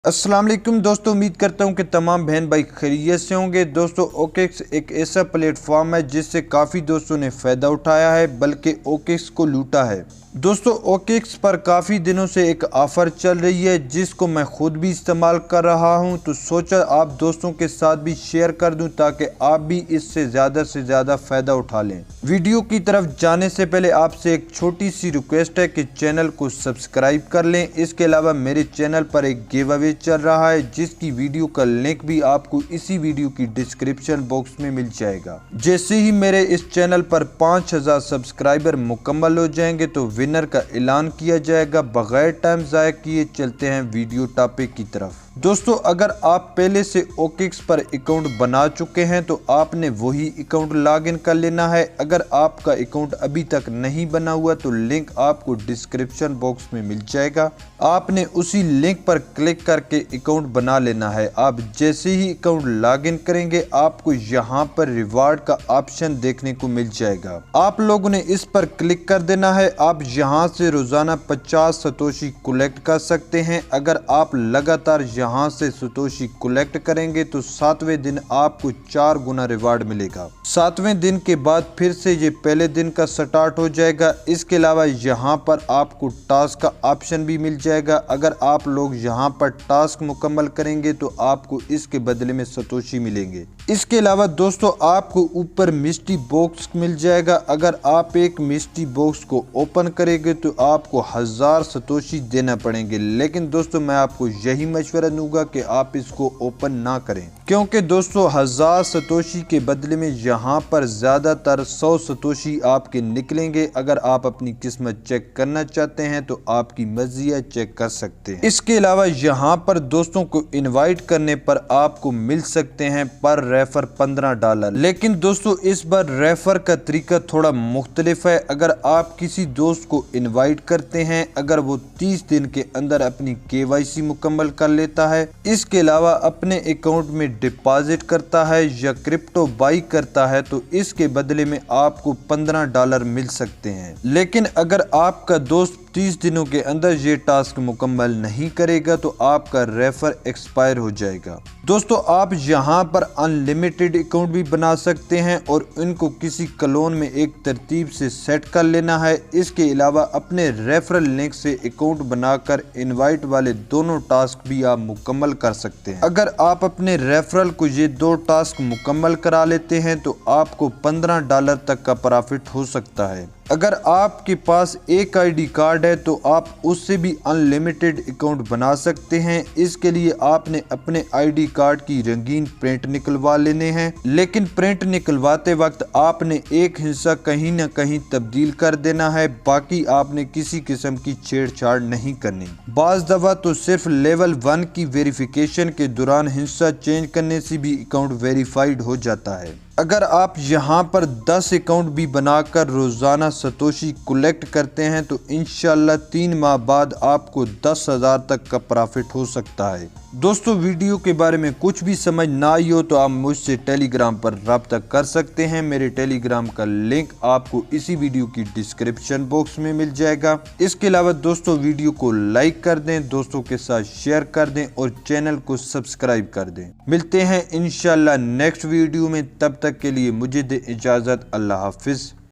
अस्सलाम वालेकुम दोस्तों, उम्मीद करता हूं कि तमाम बहन भाई खैरियत से होंगे। दोस्तों, ओकेक्स एक ऐसा प्लेटफॉर्म है जिससे काफ़ी दोस्तों ने फ़ायदा उठाया है, बल्कि ओकेक्स को लूटा है। दोस्तों, ओकेक्स पर काफ़ी दिनों से एक ऑफ़र चल रही है जिसको मैं खुद भी इस्तेमाल कर रहा हूं, तो सोचा आप दोस्तों के साथ भी शेयर कर दूं ताकि आप भी इससे ज़्यादा फ़ायदा उठा लें। वीडियो की तरफ जाने से पहले आपसे एक छोटी सी रिक्वेस्ट है कि चैनल को सब्सक्राइब कर लें। इसके अलावा मेरे चैनल पर एक गिव अवे चल रहा है जिसकी वीडियो का लिंक भी आपको इसी वीडियो की डिस्क्रिप्शन बॉक्स में मिल जाएगा। जैसे ही मेरे इस चैनल पर 5000 सब्सक्राइबर मुकम्मल हो जाएंगे तो विनर का ऐलान किया जाएगा। बगैर टाइम ज़ाया किए चलते हैं वीडियो टॉपिक की तरफ। दोस्तों, अगर आप पहले से ओकेक्स पर अकाउंट बना चुके हैं तो आपने वही अकाउंट लॉगिन कर लेना है। अगर आपका अकाउंट अभी तक नहीं बना हुआ तो लिंक आपको डिस्क्रिप्शन बॉक्स में मिल जाएगा। आपने उसी लिंक पर क्लिक करके अकाउंट बना लेना है। आप जैसे ही अकाउंट लॉगिन करेंगे आपको यहाँ पर रिवार्ड का ऑप्शन देखने को मिल जाएगा। आप लोगों ने इस पर क्लिक कर देना है। आप यहाँ से रोजाना 50 सतोशी कलेक्ट कर सकते हैं। अगर आप लगातार यहाँ से सतोशी कलेक्ट करेंगे तो 7वें दिन आपको 4 गुना रिवार्ड मिलेगा। 7वें दिन के बाद फिर से ये पहले दिन का स्टार्ट हो जाएगा। इसके अलावा यहाँ पर आपको टास्क का ऑप्शन भी मिल जाएगा। अगर आप लोग यहाँ पर टास्क मुकम्मल करेंगे तो आपको इसके बदले में सतोशी मिलेंगे। इसके अलावा दोस्तों, आपको ऊपर मिस्ट्री बॉक्स मिल जाएगा। अगर आप एक मिस्ट्री बॉक्स को ओपन करेंगे तो आपको 1000 सतोशी देना पड़ेंगे। लेकिन दोस्तों, मैं आपको यही मशवरा दूंगा कि आप इसको ओपन ना करें, क्योंकि दोस्तों 1000 सतोशी के बदले में यहाँ पर ज़्यादातर 100 सतोशी आपके निकलेंगे। अगर आप अपनी किस्मत चेक करना चाहते हैं तो आपकी मर्जी है, चेक कर सकते हैं। इसके अलावा यहाँ पर दोस्तों को इनवाइट करने पर आपको मिल सकते हैं पर रेफर $15। लेकिन दोस्तों, इस बार रेफर का तरीका थोड़ा मुख्तलिफ है। अगर आप किसी दोस्त को इनवाइट करते हैं, अगर वो 30 दिन के अंदर अपनी KYC मुकम्मल कर लेता है, इसके अलावा अपने अकाउंट में डिपॉजिट करता है या क्रिप्टो बाई करता है, तो इसके बदले में आपको $15 मिल सकते हैं। लेकिन अगर आपका दोस्त 30 दिनों के अंदर ये टास्क मुकम्मल नहीं करेगा तो आपका रेफर एक्सपायर हो जाएगा। दोस्तों, आप यहाँ पर अनलिमिटेड अकाउंट भी बना सकते हैं और इनको किसी क्लोन में एक तरतीब से सेट कर लेना है। इसके अलावा अपने रेफरल लिंक से अकाउंट बनाकर इनवाइट वाले दोनों टास्क भी आप मुकम्मल कर सकते हैं। अगर आप अपने रेफरल को ये 2 टास्क मुकम्मल करा लेते हैं तो आपको $15 तक का प्रॉफिट हो सकता है। अगर आपके पास एक ID कार्ड है तो आप उससे भी अनलिमिटेड अकाउंट बना सकते हैं। इसके लिए आपने अपने ID कार्ड की रंगीन प्रिंट निकलवा लेने हैं, लेकिन प्रिंट निकलवाते वक्त आपने एक हिस्सा कहीं ना कहीं तब्दील कर देना है। बाकी आपने किसी किस्म की छेड़छाड़ नहीं करनी। बाज़ दफ़ा तो सिर्फ लेवल 1 की वेरिफिकेशन के दौरान हिस्सा चेंज करने से भी अकाउंट वेरीफाइड हो जाता है। अगर आप यहाँ पर 10 अकाउंट भी बनाकर रोज़ाना सतोशी कलेक्ट करते हैं तो इंशाल्लाह 3 माह बाद आपको 10,000 तक का प्रॉफिट हो सकता है। दोस्तों, वीडियो के बारे में कुछ भी समझ ना आई हो तो आप मुझसे टेलीग्राम पर रब्ता कर सकते हैं। मेरे टेलीग्राम का लिंक आपको इसी वीडियो की डिस्क्रिप्शन बॉक्स में मिल जाएगा। इसके अलावा दोस्तों, वीडियो को लाइक कर दें, दोस्तों के साथ शेयर कर दें और चैनल को सब्सक्राइब कर दें। मिलते हैं इंशाल्लाह नेक्स्ट वीडियो में, तब तक के लिए मुझे दे इजाज़त। अल्लाह हाफिज़।